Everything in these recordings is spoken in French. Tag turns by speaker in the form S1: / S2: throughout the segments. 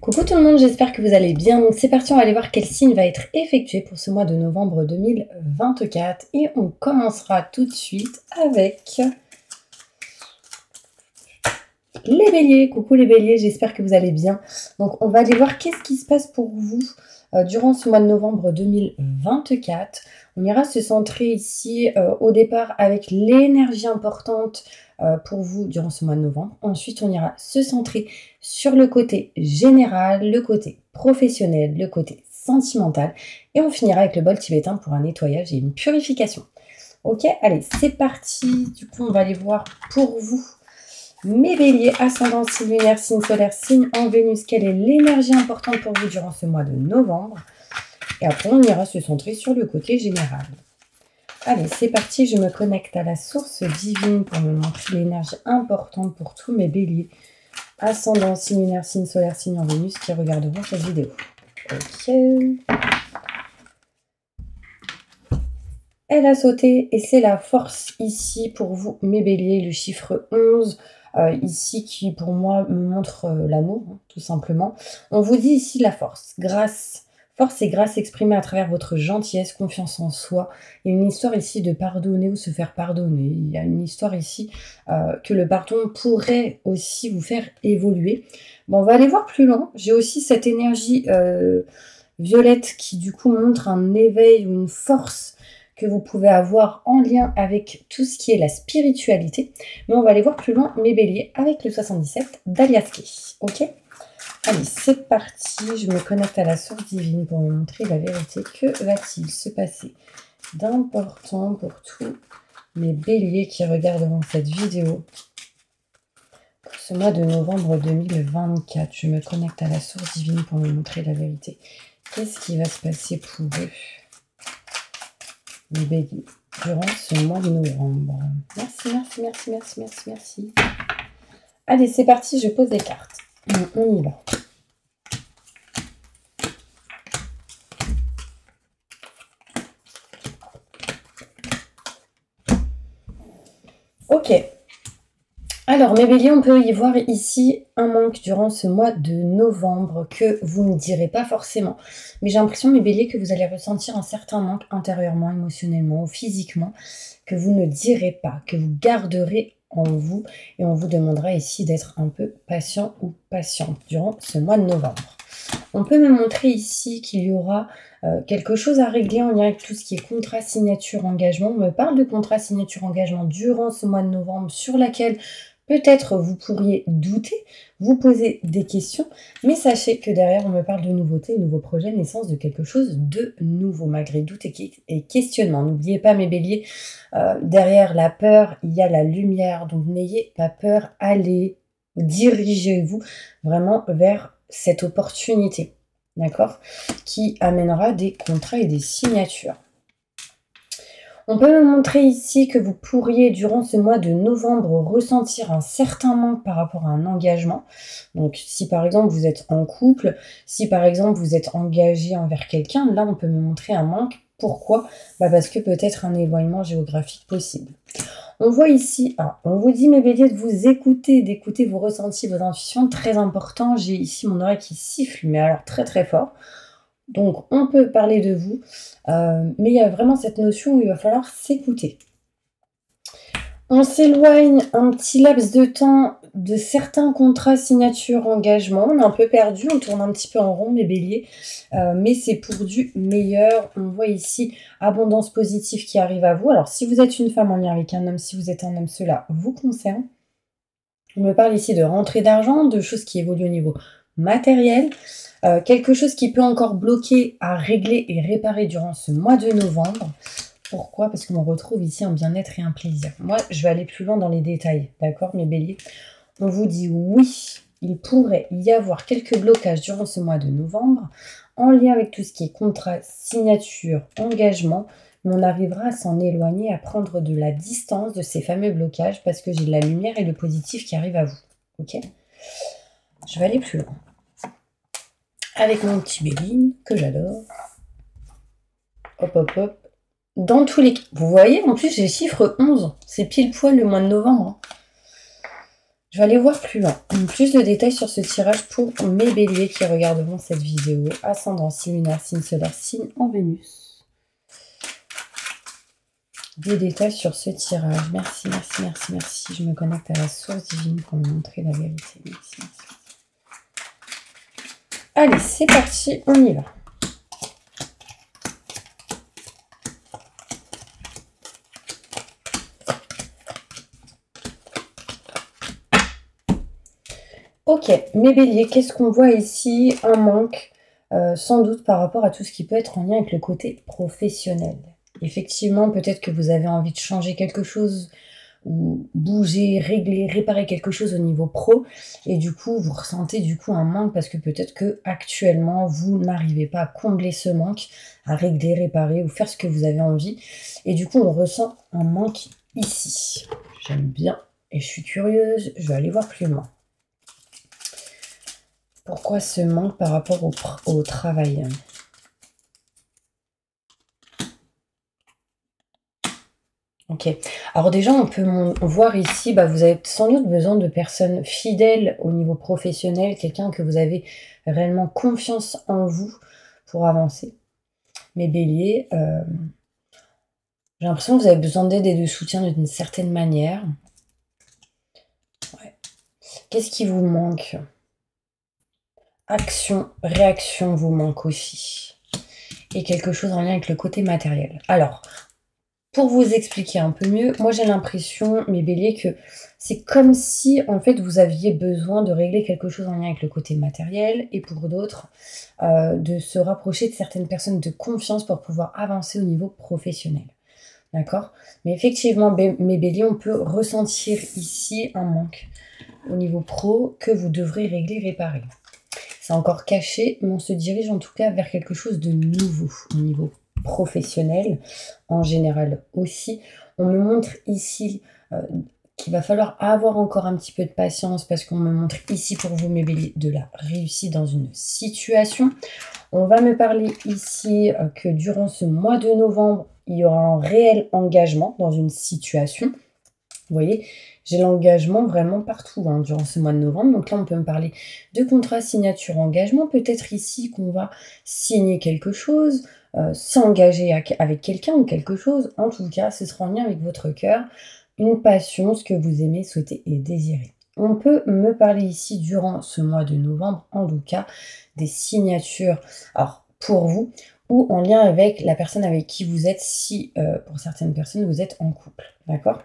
S1: Coucou tout le monde, j'espère que vous allez bien. Donc c'est parti, on va aller voir quel signe va être effectué pour ce mois de novembre 2024. Et on commencera tout de suite avec les béliers. Coucou les béliers, j'espère que vous allez bien. Donc on va aller voir qu'est-ce qui se passe pour vous durant ce mois de novembre 2024. On ira se centrer ici au départ avec l'énergie importante pour vous durant ce mois de novembre. Ensuite, on ira se centrer sur le côté général, le côté professionnel, le côté sentimental. Et on finira avec le bol tibétain pour un nettoyage et une purification. Ok, allez, c'est parti. Du coup, on va aller voir pour vous, mes béliers, ascendant, signe lunaire, signe solaire, signe en Vénus. Quelle est l'énergie importante pour vous durant ce mois de novembre? Et après, on ira se centrer sur le côté général. Allez, c'est parti, je me connecte à la source divine pour me montrer l'énergie importante pour tous mes béliers. Ascendant, signe lunaire, signe solaire, signe en Vénus qui regarderont cette vidéo. Ok. Elle a sauté et c'est la force ici pour vous, mes béliers, le chiffre 11. Ici qui pour moi me montre l'amour, hein, tout simplement. On vous dit ici la force, force et grâce exprimée à travers votre gentillesse, confiance en soi. Il y a une histoire ici de pardonner ou se faire pardonner. Il y a une histoire ici que le pardon pourrait aussi vous faire évoluer. Bon, on va aller voir plus loin. J'ai aussi cette énergie violette qui du coup montre un éveil ou une force que vous pouvez avoir en lien avec tout ce qui est la spiritualité. Mais on va aller voir plus loin, mes béliers, avec le 77 d'Aliaske. Ok ? Allez, c'est parti. Je me connecte à la source divine pour me montrer la vérité. Que va-t-il se passer d'important pour tous mes béliers qui regarderont cette vidéo pour ce mois de novembre 2024? Je me connecte à la source divine pour me montrer la vérité. Qu'est-ce qui va se passer pour eux, les béliers, durant ce mois de novembre? Merci. Allez, c'est parti, je pose des cartes. On y va. Ok. Alors, mes béliers, on peut y voir ici un manque durant ce mois de novembre que vous ne direz pas forcément. Mais j'ai l'impression, mes béliers, que vous allez ressentir un certain manque intérieurement, émotionnellement ou physiquement que vous ne direz pas, que vous garderez en vous. Et on vous demandera ici d'être un peu patient ou patiente durant ce mois de novembre. On peut me montrer ici qu'il y aura quelque chose à régler en lien avec tout ce qui est contrat, signature, engagement. On me parle de contrat, signature, engagement durant ce mois de novembre sur laquelle peut-être vous pourriez douter, vous poser des questions, mais sachez que derrière on me parle de nouveautés, nouveaux projets, naissance de quelque chose de nouveau, malgré doute et questionnement. N'oubliez pas mes béliers, derrière la peur, il y a la lumière, donc n'ayez pas peur, allez, dirigez-vous vraiment vers cette opportunité, d'accord, qui amènera des contrats et des signatures. On peut me montrer ici que vous pourriez, durant ce mois de novembre, ressentir un certain manque par rapport à un engagement. Donc, si par exemple vous êtes en couple, si par exemple vous êtes engagé envers quelqu'un, là on peut me montrer un manque. Pourquoi ? Parce que peut-être un éloignement géographique possible. On voit ici, on vous dit mes béliers de vous écouter, d'écouter vos ressentis, vos intuitions, très important. J'ai ici mon oreille qui siffle, mais alors très très fort. Donc, on peut parler de vous, mais il y a vraiment cette notion où il va falloir s'écouter. On s'éloigne un petit laps de temps de certains contrats, signatures, engagements. On est un peu perdu, on tourne un petit peu en rond, mes béliers, mais c'est pour du meilleur. On voit ici abondance positive qui arrive à vous. Alors, si vous êtes une femme en lien avec un homme, si vous êtes un homme, cela vous concerne. On me parle ici de rentrée d'argent, de choses qui évoluent au niveau matériel. Quelque chose qui peut encore bloquer à régler et réparer durant ce mois de novembre. Pourquoi ? Parce qu'on retrouve ici un bien-être et un plaisir. Moi, je vais aller plus loin dans les détails, d'accord, mes béliers ? On vous dit oui, il pourrait y avoir quelques blocages durant ce mois de novembre en lien avec tout ce qui est contrat, signature, engagement, mais on arrivera à s'en éloigner, à prendre de la distance de ces fameux blocages parce que j'ai de la lumière et le positif qui arrive à vous, ok ? Je vais aller plus loin. Avec mon petit Béline, que j'adore. Hop. Dans tous les cas, vous voyez, en plus, j'ai le chiffre 11. C'est pile poil le mois de novembre. Je vais aller voir plus loin. Plus de détails sur ce tirage pour mes béliers qui regarderont cette vidéo. Ascendant, signe lunaire, signe solaire, signe en Vénus. Des détails sur ce tirage. Merci, merci, merci, merci. Je me connecte à la source divine pour me montrer la vérité. Merci, merci. Allez, c'est parti, on y va. Ok, mes béliers, qu'est-ce qu'on voit ici? Un manque, sans doute par rapport à tout ce qui peut être en lien avec le côté professionnel. Effectivement, peut-être que vous avez envie de changer quelque chose, ou bouger, régler, réparer quelque chose au niveau pro, et du coup, vous ressentez du coup un manque parce que peut-être que actuellement, vous n'arrivez pas à combler ce manque, à régler, réparer ou faire ce que vous avez envie, et du coup, on ressent un manque ici. J'aime bien, et je suis curieuse, je vais aller voir plus loin. Pourquoi ce manque par rapport au travail? Ok. Alors déjà, on peut voir ici, vous avez sans doute besoin de personnes fidèles au niveau professionnel, quelqu'un que vous avez réellement confiance en vous pour avancer. Mes béliers, j'ai l'impression que vous avez besoin d'aide et de soutien d'une certaine manière. Ouais. Qu'est-ce qui vous manque? Action, réaction vous manque aussi. Et quelque chose en lien avec le côté matériel. Alors, pour vous expliquer un peu mieux, moi j'ai l'impression, mes béliers, que c'est comme si en fait vous aviez besoin de régler quelque chose en lien avec le côté matériel et pour d'autres, de se rapprocher de certaines personnes de confiance pour pouvoir avancer au niveau professionnel. D'accord? Mais effectivement, mes béliers, on peut ressentir ici un manque au niveau pro que vous devrez régler, réparer. C'est encore caché, mais on se dirige en tout cas vers quelque chose de nouveau au niveau professionnel, en général aussi. On me montre ici qu'il va falloir avoir encore un petit peu de patience parce qu'on me montre ici pour vous, mes béliers, de la réussite dans une situation. On va me parler ici que durant ce mois de novembre, il y aura un réel engagement dans une situation. Vous voyez, j'ai l'engagement vraiment partout durant ce mois de novembre. Donc là, on peut me parler de contrat, signature, engagement. Peut-être ici qu'on va signer quelque chose, s'engager avec quelqu'un ou quelque chose. En tout cas, ce sera en lien avec votre cœur, une passion, ce que vous aimez, souhaitez et désirez. On peut me parler ici durant ce mois de novembre, en tout cas, des signatures, alors pour vous, ou en lien avec la personne avec qui vous êtes, si pour certaines personnes, vous êtes en couple. D'accord ?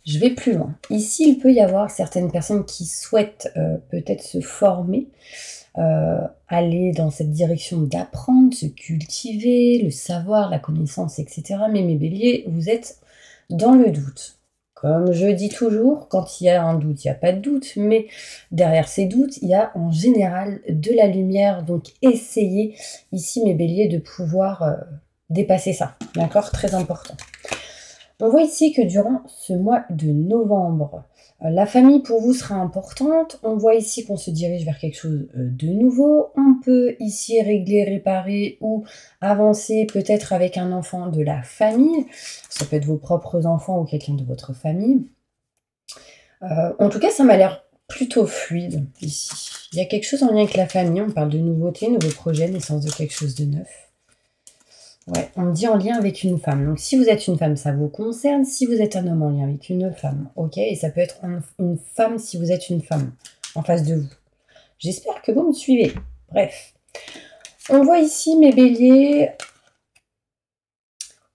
S1: Je vais plus loin. Ici, il peut y avoir certaines personnes qui souhaitent peut-être se former, aller dans cette direction d'apprendre, se cultiver, le savoir, la connaissance, etc. Mais mes béliers, vous êtes dans le doute. Comme je dis toujours, quand il y a un doute, il n'y a pas de doute, mais derrière ces doutes, il y a en général de la lumière. Donc essayez ici, mes béliers, de pouvoir dépasser ça. D'accord? Très important. On voit ici que durant ce mois de novembre, la famille pour vous sera importante. On voit ici qu'on se dirige vers quelque chose de nouveau. On peut ici régler, réparer ou avancer peut-être avec un enfant de la famille. Ça peut être vos propres enfants ou quelqu'un de votre famille. En tout cas, ça m'a l'air plutôt fluide ici. Il y a quelque chose en lien avec la famille. On parle de nouveauté, nouveau projet, naissance de quelque chose de neuf. Ouais, on me dit en lien avec une femme. Donc, si vous êtes une femme, ça vous concerne. Si vous êtes un homme, en lien avec une femme, ok? Et ça peut être une femme si vous êtes une femme en face de vous. J'espère que vous me suivez. Bref. On voit ici, mes béliers,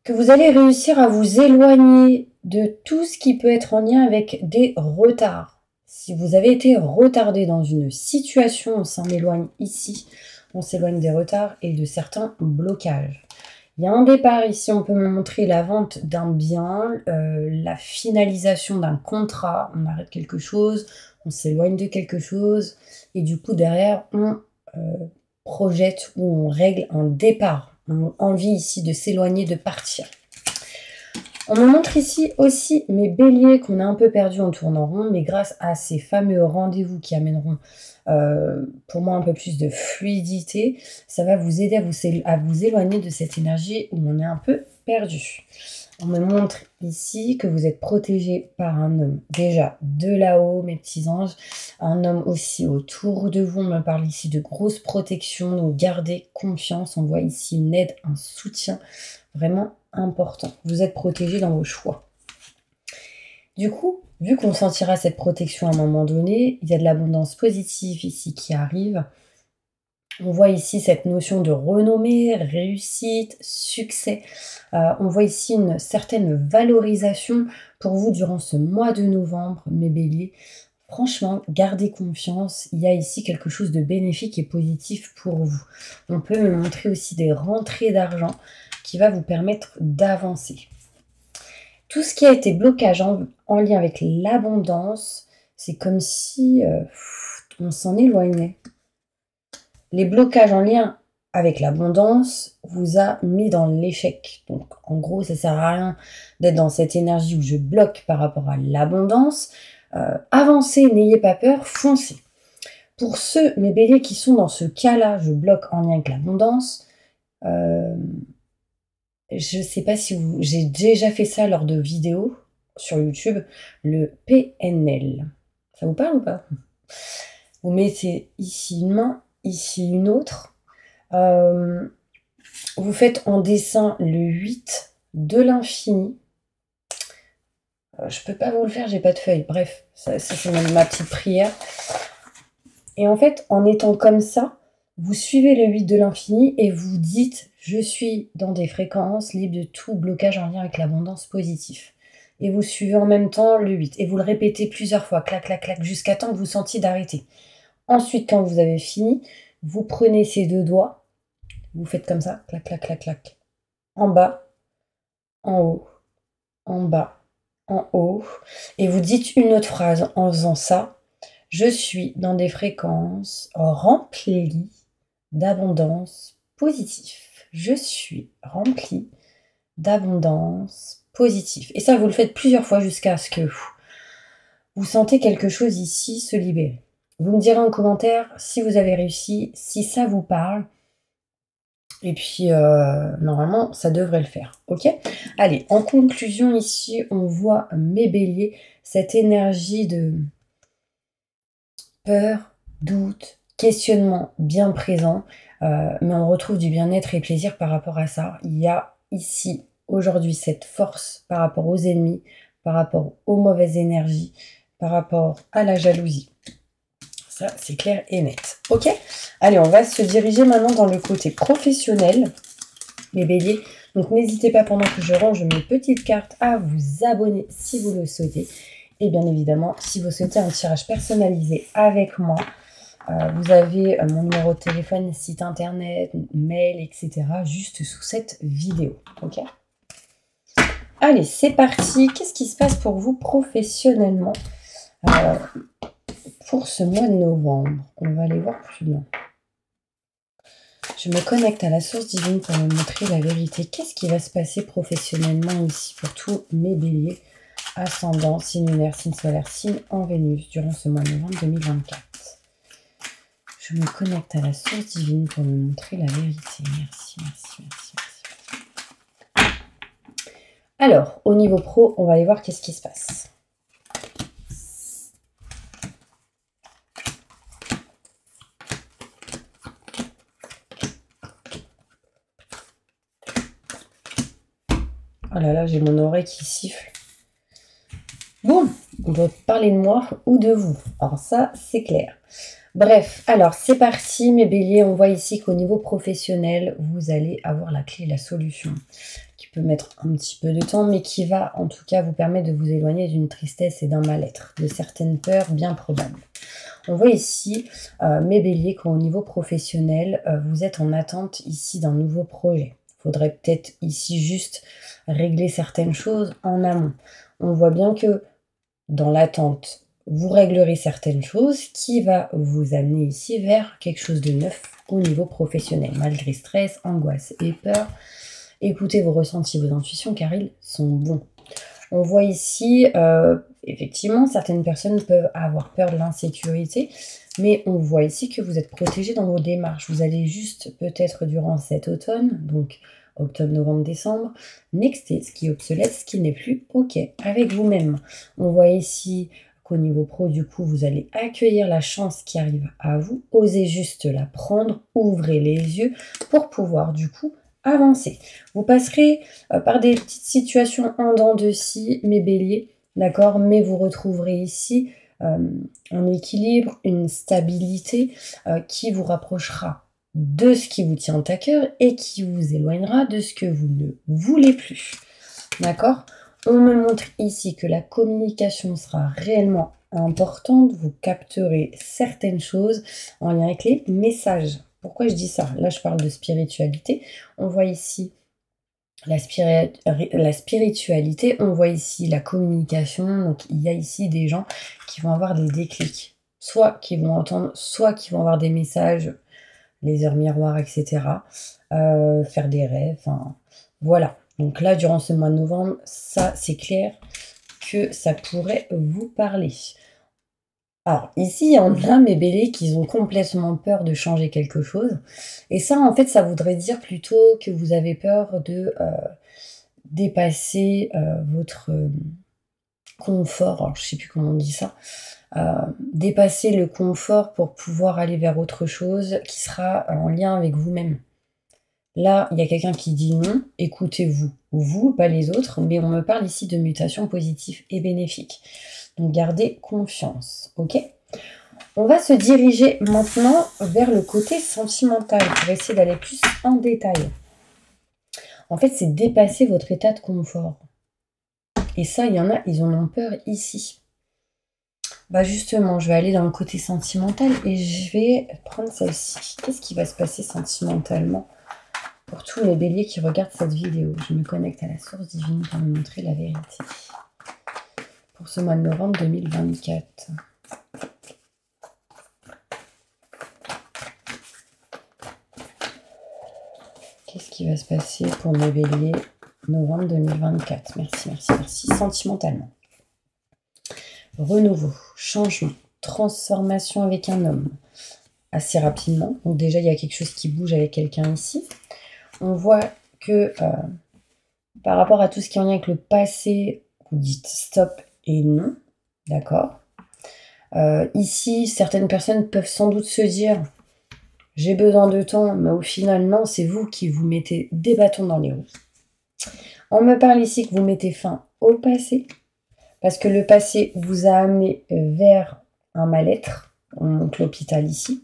S1: que vous allez réussir à vous éloigner de tout ce qui peut être en lien avec des retards. Si vous avez été retardé dans une situation, on s'en éloigne ici. On s'éloigne des retards et de certains blocages. Il y a un départ ici, on peut me montrer la vente d'un bien, la finalisation d'un contrat, on arrête quelque chose, on s'éloigne de quelque chose, et du coup derrière on projette ou on règle un départ. On a envie ici de s'éloigner, de partir. On me montre ici aussi mes béliers qu'on a un peu perdus en tournant rond, mais grâce à ces fameux rendez-vous qui amèneront pour moi un peu plus de fluidité, ça va vous aider à vous éloigner de cette énergie où on est un peu perdu. On me montre ici que vous êtes protégé par un homme, déjà de là-haut, mes petits anges, un homme aussi autour de vous. On me parle ici de grosse protection, donc gardez confiance. On voit ici une aide, un soutien vraiment important. Vous êtes protégé dans vos choix. Du coup, vu qu'on sentira cette protection à un moment donné, il y a de l'abondance positive ici qui arrive. On voit ici cette notion de renommée, réussite, succès. On voit ici une certaine valorisation pour vous durant ce mois de novembre, mes béliers. Franchement, gardez confiance. Il y a ici quelque chose de bénéfique et positif pour vous. On peut me montrer aussi des rentrées d'argent qui va vous permettre d'avancer. Tout ce qui a été blocage en lien avec l'abondance, c'est comme si on s'en éloignait. Les blocages en lien avec l'abondance vous a mis dans l'échec. Donc, en gros, ça sert à rien d'être dans cette énergie où je bloque par rapport à l'abondance. Avancez, n'ayez pas peur, foncez. Pour ceux, mes béliers, qui sont dans ce cas-là, je bloque en lien avec l'abondance, je ne sais pas si j'ai déjà fait ça lors de vidéos sur YouTube, le PNL. Ça vous parle ou pas? Vous mettez ici une main, ici une autre. Vous faites en dessin le 8 de l'infini. Je peux pas vous le faire, j'ai pas de feuille. Bref, ça c'est ma petite prière. Et en fait, en étant comme ça, vous suivez le 8 de l'infini et vous dites « Je suis dans des fréquences libres de tout blocage en lien avec l'abondance positive ». Et vous suivez en même temps le 8. Et vous le répétez plusieurs fois, clac, clac, clac, jusqu'à temps que vous sentiez d'arrêter. Ensuite, quand vous avez fini, vous prenez ces deux doigts, vous faites comme ça, clac, clac, clac, clac. En bas, en haut, en bas, en haut. Et vous dites une autre phrase en faisant ça. Je suis dans des fréquences remplies d'abondance positive. Je suis rempli d'abondance positive. Et ça, vous le faites plusieurs fois jusqu'à ce que vous sentez quelque chose ici se libérer. Vous me direz en commentaire si vous avez réussi, si ça vous parle. Et puis, normalement, ça devrait le faire. Ok? Allez, en conclusion, ici, on voit mes béliers, cette énergie de peur, doute, questionnement bien présent. Mais on retrouve du bien-être et plaisir par rapport à ça. Il y a ici, aujourd'hui, cette force par rapport aux ennemis, par rapport aux mauvaises énergies, par rapport à la jalousie. Ça, c'est clair et net. Ok? Allez, on va se diriger maintenant dans le côté professionnel, les béliers. Donc, n'hésitez pas, pendant que je range mes petites cartes, à vous abonner si vous le souhaitez. Et bien évidemment, si vous souhaitez un tirage personnalisé avec moi, vous avez mon numéro de téléphone, site internet, mail, etc. juste sous cette vidéo. Ok? Allez, c'est parti. Qu'est-ce qui se passe pour vous professionnellement pour ce mois de novembre? On va aller voir plus loin. Je me connecte à la source divine pour me montrer la vérité. Qu'est-ce qui va se passer professionnellement ici pour tous mes béliers, ascendant, signe lunaire, signe solaire, signe en Vénus durant ce mois de novembre 2024? Je me connecte à la source divine pour me montrer la vérité. Merci, merci, merci, merci. Alors, au niveau pro, on va aller voir qu'est-ce qui se passe. Oh là là, j'ai mon oreille qui siffle. Bon, on doit parler de moi ou de vous. Alors ça, c'est clair. Bref, alors c'est parti mes béliers. On voit ici qu'au niveau professionnel, vous allez avoir la clé, la solution, qui peut mettre un petit peu de temps, mais qui va en tout cas vous permettre de vous éloigner d'une tristesse et d'un mal-être, de certaines peurs bien probables. On voit ici, mes béliers, qu'au niveau professionnel, vous êtes en attente ici d'un nouveau projet. Il faudrait peut-être ici juste régler certaines choses en amont. On voit bien que dans l'attente, vous réglerez certaines choses qui va vous amener ici vers quelque chose de neuf au niveau professionnel. Malgré stress, angoisse et peur, écoutez vos ressentis, vos intuitions car ils sont bons. On voit ici, effectivement, certaines personnes peuvent avoir peur de l'insécurité, mais on voit ici que vous êtes protégé dans vos démarches. Vous allez juste, peut-être durant cet automne, donc octobre, novembre, décembre, nexter ce qui est obsolète, ce qui n'est plus OK avec vous-même. On voit ici qu'au niveau pro, du coup, vous allez accueillir la chance qui arrive à vous, osez juste la prendre, ouvrez les yeux pour pouvoir, du coup, avancer. Vous passerez par des petites situations en dents de scie, mes béliers, d'accord, mais vous retrouverez ici un équilibre, une stabilité qui vous rapprochera de ce qui vous tient à cœur et qui vous éloignera de ce que vous ne voulez plus. D'accord? On me montre ici que la communication sera réellement importante. Vous capterez certaines choses en lien avec les messages. Pourquoi je dis ça? Là, je parle de spiritualité. On voit ici la spiritualité, on voit ici la communication. Donc, il y a ici des gens qui vont avoir des déclics. Soit qui vont entendre, soit qui vont avoir des messages, les heures miroirs, etc. Faire des rêves, enfin, voilà. Donc là, durant ce mois de novembre, ça, c'est clair que ça pourrait vous parler. Alors, ici, il y en a, mes béliers, qui ont complètement peur de changer quelque chose. Et ça, en fait, ça voudrait dire plutôt que vous avez peur de dépasser votre confort. Alors, je ne sais plus comment on dit ça. Dépasser le confort pour pouvoir aller vers autre chose qui sera en lien avec vous-même. Là, il y a quelqu'un qui dit non, écoutez-vous, vous, pas les autres, mais on me parle ici de mutation positive et bénéfique. Donc, gardez confiance, ok? On va se diriger maintenant vers le côté sentimental pour essayer d'aller plus en détail. En fait, c'est dépasser votre état de confort. Et ça, il y en a, ils en ont peur ici. Bah justement, je vais aller dans le côté sentimental et je vais prendre celle-ci. Qu'est-ce qui va se passer sentimentalement pour tous les béliers qui regardent cette vidéo? Je me connecte à la source divine pour me montrer la vérité. Pour ce mois de novembre 2024. Qu'est-ce qui va se passer pour mes béliers novembre 2024? Merci, merci, merci. Sentimentalement. Renouveau, changement, transformation avec un homme. Assez rapidement. Donc déjà, il y a quelque chose qui bouge avec quelqu'un ici. On voit que par rapport à tout ce qui est en lien avec le passé, vous dites stop et non. D'accord? Ici, certaines personnes peuvent sans doute se dire j'ai besoin de temps, mais au final, non, c'est vous qui vous mettez des bâtons dans les roues. On me parle ici que vous mettez fin au passé, parce que le passé vous a amené vers un mal-être, on montre l'hôpital ici,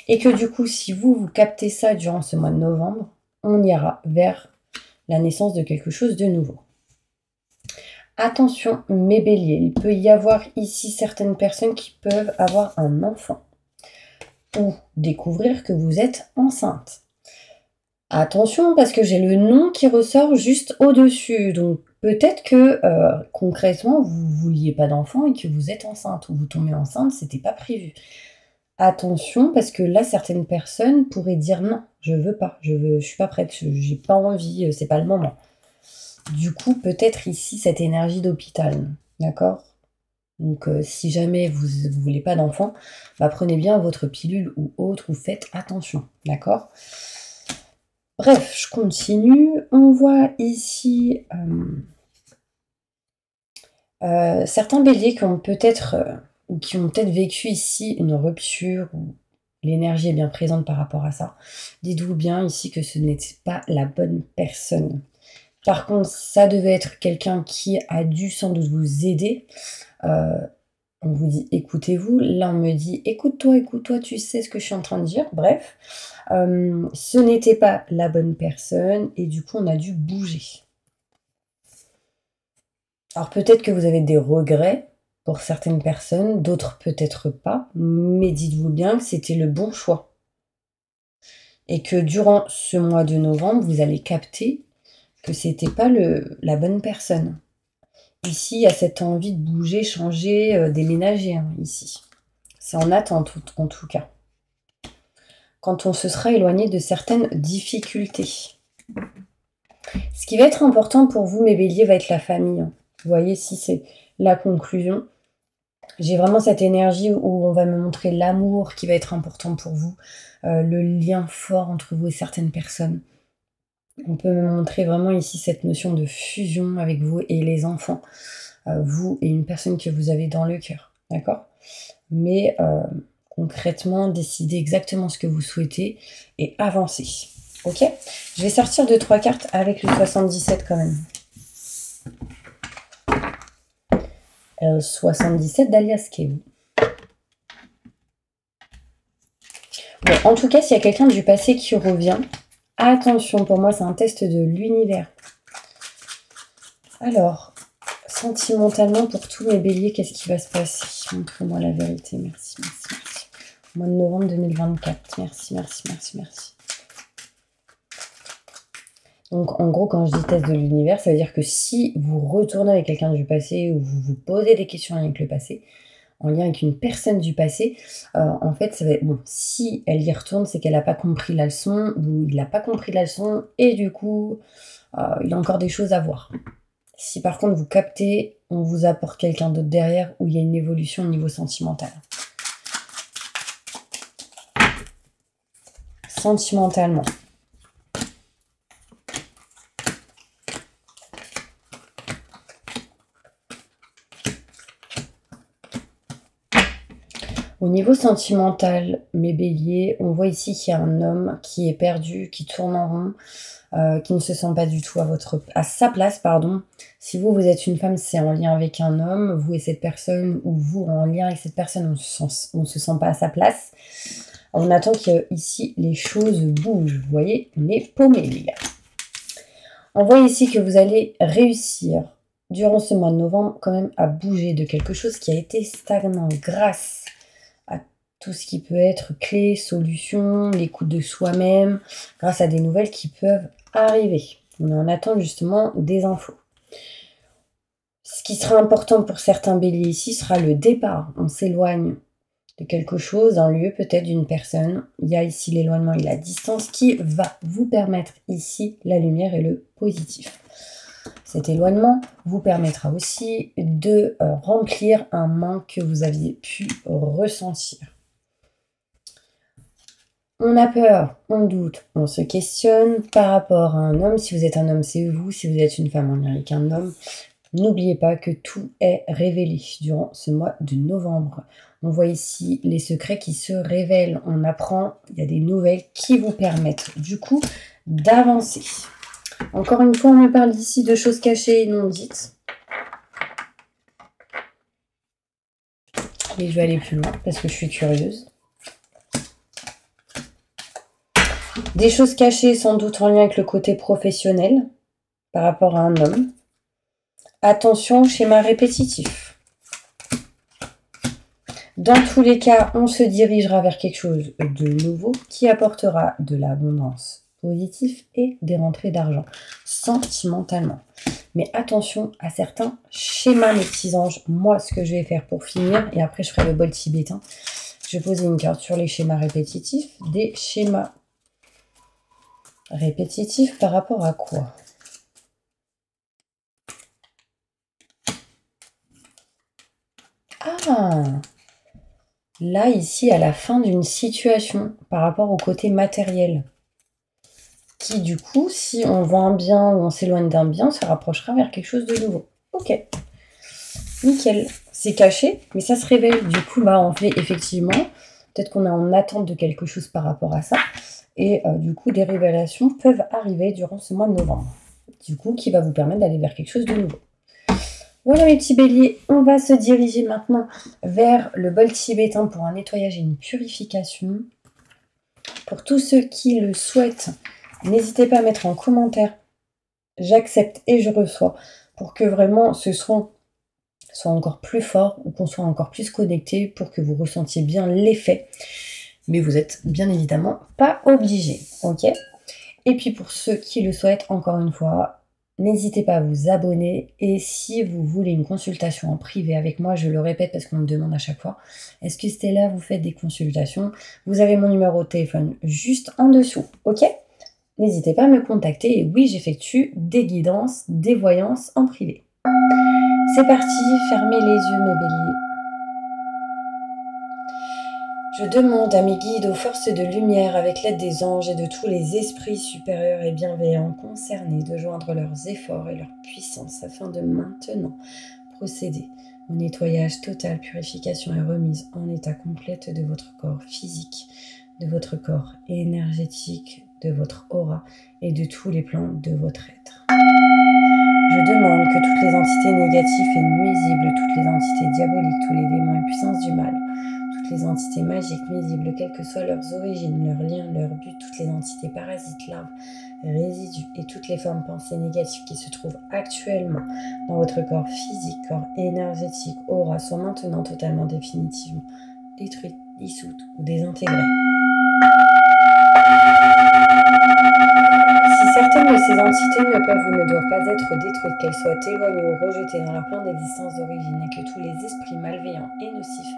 S1: et que du coup, si vous captez ça durant ce mois de novembre, on ira vers la naissance de quelque chose de nouveau. Attention, mes béliers, il peut y avoir ici certaines personnes qui peuvent avoir un enfant ou découvrir que vous êtes enceinte. Attention, parce que j'ai le nom qui ressort juste au-dessus. Donc, peut-être que concrètement, vous ne vouliez pas d'enfant et que vous êtes enceinte ou vous tombez enceinte, c'était pas prévu. Attention, parce que là, certaines personnes pourraient dire non, je veux pas, je suis pas prête, j'ai pas envie, c'est pas le moment. Du coup, peut-être ici, cette énergie d'hôpital, d'accord? Donc, si jamais vous ne voulez pas d'enfant, bah, prenez bien votre pilule ou autre, ou faites attention, d'accord? Bref, je continue. On voit ici certains béliers qui ont peut-être ou qui ont peut-être vécu ici une rupture ou l'énergie est bien présente par rapport à ça. Dites-vous bien ici que ce n'était pas la bonne personne. Par contre, ça devait être quelqu'un qui a dû sans doute vous aider. On vous dit écoutez-vous. Là, on me dit écoute-toi, tu sais ce que je suis en train de dire. Bref, ce n'était pas la bonne personne et du coup, on a dû bouger. Alors peut-être que vous avez des regrets pour certaines personnes, d'autres peut-être pas, mais dites-vous bien que c'était le bon choix. Et que durant ce mois de novembre, vous allez capter que c'était pas la bonne personne. Ici, il y a cette envie de bouger, changer, déménager, hein, ici. C'est en attente, en tout cas. Quand on se sera éloigné de certaines difficultés. Ce qui va être important pour vous, mes béliers, va être la famille. Vous voyez, si c'est la conclusion, j'ai vraiment cette énergie où on va me montrer l'amour qui va être important pour vous, le lien fort entre vous et certaines personnes. On peut me montrer vraiment ici cette notion de fusion avec vous et les enfants, vous et une personne que vous avez dans le cœur, d'accord? Mais concrètement, décidez exactement ce que vous souhaitez et avancez, ok? Je vais sortir 2-3 cartes avec le 77 quand même. 77 d'Alias Kew. Bon, en tout cas, s'il y a quelqu'un du passé qui revient, attention, pour moi, c'est un test de l'univers. Alors, sentimentalement, pour tous mes béliers, qu'est-ce qui va se passer? Montrez-moi la vérité. Merci, merci, merci. Mois de novembre 2024. Merci, merci, merci, merci. Donc, en gros, quand je dis test de l'univers, ça veut dire que si vous retournez avec quelqu'un du passé ou vous vous posez des questions avec le passé, en lien avec une personne du passé, en fait, ça va être, bon, si elle y retourne, c'est qu'elle n'a pas compris la leçon ou il n'a pas compris la leçon et du coup, il y a encore des choses à voir. Si par contre vous captez, on vous apporte quelqu'un d'autre derrière où il y a une évolution au niveau sentimental. Sentimentalement. Au niveau sentimental, mes béliers, on voit ici qu'il y a un homme qui est perdu, qui tourne en rond, qui ne se sent pas du tout à sa place, pardon. Si vous êtes une femme, c'est en lien avec un homme, vous et cette personne, ou vous en lien avec cette personne, on ne se sent pas à sa place. On attend qu'ici, les choses bougent. Vous voyez, on est paumé, les gars. On voit ici que vous allez réussir, durant ce mois de novembre, quand même à bouger de quelque chose qui a été stagnant grâce à tout ce qui peut être clé, solution, l'écoute de soi-même, grâce à des nouvelles qui peuvent arriver. On en attend justement des infos. Ce qui sera important pour certains béliers ici sera le départ. On s'éloigne de quelque chose, d'un lieu, peut-être d'une personne. Il y a ici l'éloignement et la distance qui va vous permettre ici la lumière et le positif. Cet éloignement vous permettra aussi de remplir un manque que vous aviez pu ressentir. On a peur, on doute, on se questionne par rapport à un homme. Si vous êtes un homme, c'est vous. Si vous êtes une femme, on est avec un homme. N'oubliez pas que tout est révélé durant ce mois de novembre. On voit ici les secrets qui se révèlent. On apprend, il y a des nouvelles qui vous permettent du coup d'avancer. Encore une fois, on me parle ici de choses cachées et non dites. Et je vais aller plus loin parce que je suis curieuse. Des choses cachées sans doute en lien avec le côté professionnel par rapport à un homme. Attention au schéma répétitif. Dans tous les cas, on se dirigera vers quelque chose de nouveau qui apportera de l'abondance positive et des rentrées d'argent sentimentalement. Mais attention à certains schémas, mes petits anges. Moi, ce que je vais faire pour finir, et après je ferai le bol tibétain, je vais poser une carte sur les schémas répétitifs. Des schémas répétitifs par rapport à quoi ? Ah, là, ici, à la fin d'une situation par rapport au côté matériel, qui, du coup, si on vend un bien ou on s'éloigne d'un bien, se rapprochera vers quelque chose de nouveau. Ok, nickel. C'est caché, mais ça se révèle. Du coup, bah, on fait effectivement, peut-être qu'on est en attente de quelque chose par rapport à ça. Et du coup, des révélations peuvent arriver durant ce mois de novembre. Du coup, qui va vous permettre d'aller vers quelque chose de nouveau. Voilà mes petits béliers, on va se diriger maintenant vers le bol tibétain pour un nettoyage et une purification. Pour tous ceux qui le souhaitent, n'hésitez pas à mettre en commentaire « J'accepte et je reçois » pour que vraiment ce soin soit encore plus fort ou qu'on soit encore plus connecté pour que vous ressentiez bien l'effet. Mais vous n'êtes bien évidemment pas obligé, ok ? Et puis pour ceux qui le souhaitent, encore une fois, n'hésitez pas à vous abonner et si vous voulez une consultation en privé avec moi, je le répète parce qu'on me demande à chaque fois, est-ce que Stella, vous faites des consultations? Vous avez mon numéro de téléphone juste en dessous, ok? N'hésitez pas à me contacter et oui, j'effectue des guidances, des voyances en privé. C'est parti, fermez les yeux mes béliers. Je demande à mes guides, aux forces de lumière, avec l'aide des anges et de tous les esprits supérieurs et bienveillants concernés, de joindre leurs efforts et leur puissance afin de maintenant procéder au nettoyage total, purification et remise en état complète de votre corps physique, de votre corps énergétique, de votre aura et de tous les plans de votre être. Je demande que toutes les entités négatives et nuisibles, toutes les entités diaboliques, tous les démons et puissances du mal, toutes les entités magiques nuisibles, quelles que soient leurs origines, leurs liens, leurs buts, toutes les entités parasites, larves, résidus et toutes les formes pensées négatives qui se trouvent actuellement dans votre corps physique, corps énergétique, aura, soient maintenant totalement définitivement détruites, dissoutes ou désintégrées. Si certaines de ces entités ne peuvent ou ne doivent pas être détruites, qu'elles soient éloignées ou rejetées dans leur plan d'existence d'origine, et que tous les esprits malveillants et nocifs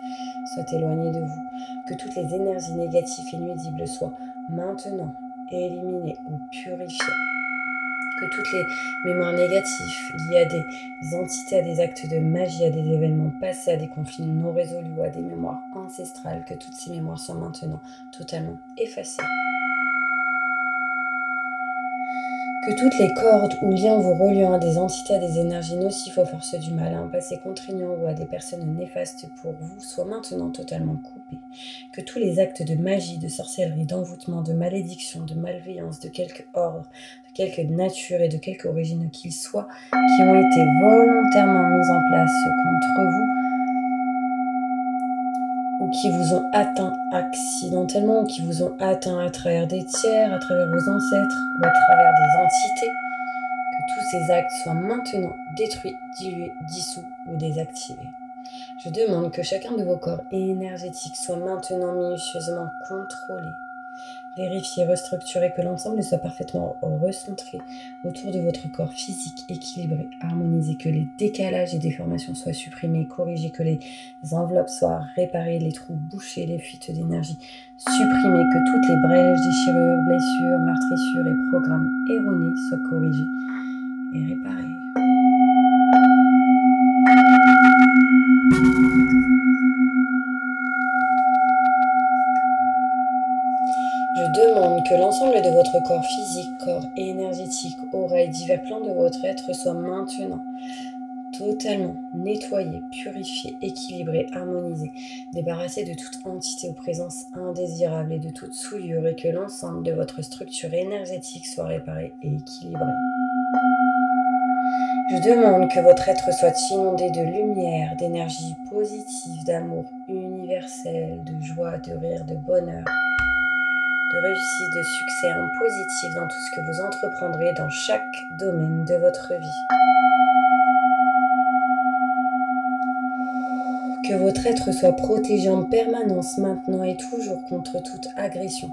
S1: soient éloignés de vous, que toutes les énergies négatives et nuisibles soient maintenant éliminées ou purifiées, que toutes les mémoires négatives liées à des entités, à des actes de magie, à des événements passés, à des conflits non résolus ou à des mémoires ancestrales, que toutes ces mémoires soient maintenant totalement effacées. Que toutes les cordes ou liens vous reliant à des entités, à des énergies nocives, aux forces du mal, à un passé contraignant ou à des personnes néfastes pour vous soient maintenant totalement coupés. Que tous les actes de magie, de sorcellerie, d'envoûtement, de malédiction, de malveillance, de quelque ordre, de quelque nature et de quelque origine qu'ils soient, qui ont été volontairement mis en place contre vous, ou qui vous ont atteint accidentellement, ou qui vous ont atteint à travers des tiers, à travers vos ancêtres, ou à travers des entités, que tous ces actes soient maintenant détruits, dilués, dissous ou désactivés. Je demande que chacun de vos corps énergétiques soit maintenant minutieusement contrôlé, vérifié, restructuré, que l'ensemble soit parfaitement recentré autour de votre corps physique, équilibré, harmonisé, que les décalages et déformations soient supprimés, corrigés, que les enveloppes soient réparées, les trous bouchés, les fuites d'énergie supprimées, que toutes les brèches, déchirures, blessures, meurtrissures et programmes erronés soient corrigés et réparés. Je demande que l'ensemble de votre corps physique, corps énergétique, aura et divers plans de votre être soient maintenant totalement nettoyé, purifié, équilibré, harmonisé, débarrassé de toute entité ou présence indésirable et de toute souillure, et que l'ensemble de votre structure énergétique soit réparé et équilibré. Je demande que votre être soit inondé de lumière, d'énergie positive, d'amour universel, de joie, de rire, de bonheur, de réussite, de succès positif dans tout ce que vous entreprendrez dans chaque domaine de votre vie. Que votre être soit protégé en permanence maintenant et toujours contre toute agression,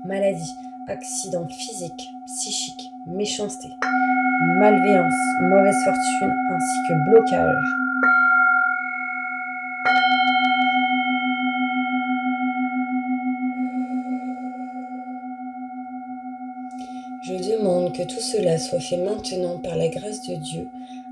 S1: maladie, accident physique, psychique, méchanceté, malveillance, mauvaise fortune ainsi que blocage. Je demande que tout cela soit fait maintenant par la grâce de Dieu.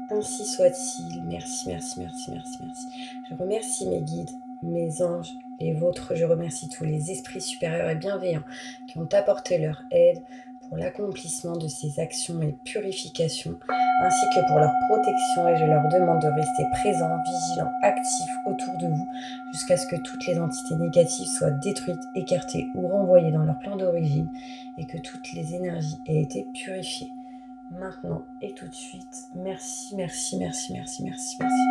S1: Ainsi soit-il. Merci, merci, merci, merci, merci. Je remercie mes guides, mes anges, les vôtres. Je remercie tous les esprits supérieurs et bienveillants qui ont apporté leur aide pour l'accomplissement de ces actions et purifications, ainsi que pour leur protection, et je leur demande de rester présents, vigilants, actifs autour de vous, jusqu'à ce que toutes les entités négatives soient détruites, écartées ou renvoyées dans leur plan d'origine, et que toutes les énergies aient été purifiées. Maintenant et tout de suite. Merci, merci, merci, merci, merci, merci.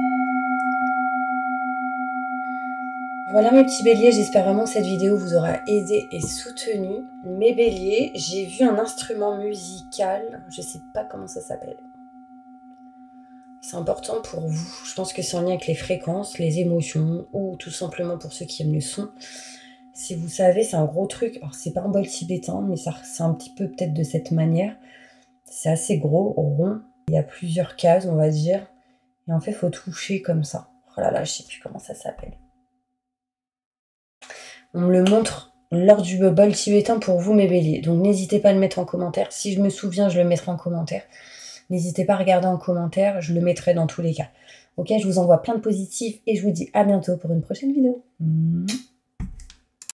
S1: Voilà mes petits béliers, j'espère vraiment que cette vidéo vous aura aidé et soutenu. Mes béliers, j'ai vu un instrument musical, je sais pas comment ça s'appelle. C'est important pour vous, je pense que c'est en lien avec les fréquences, les émotions, ou tout simplement pour ceux qui aiment le son. Si vous savez, c'est un gros truc, alors c'est pas un bol tibétain, mais c'est un petit peu peut-être de cette manière. C'est assez gros, rond, il y a plusieurs cases on va dire, et en fait il faut toucher comme ça. Oh là là, je sais plus comment ça s'appelle. On me le montre lors du bol tibétain pour vous mes béliers, donc n'hésitez pas à le mettre en commentaire. Si je me souviens, je le mettrai en commentaire. N'hésitez pas à regarder en commentaire, je le mettrai dans tous les cas. Ok, je vous envoie plein de positifs et je vous dis à bientôt pour une prochaine vidéo.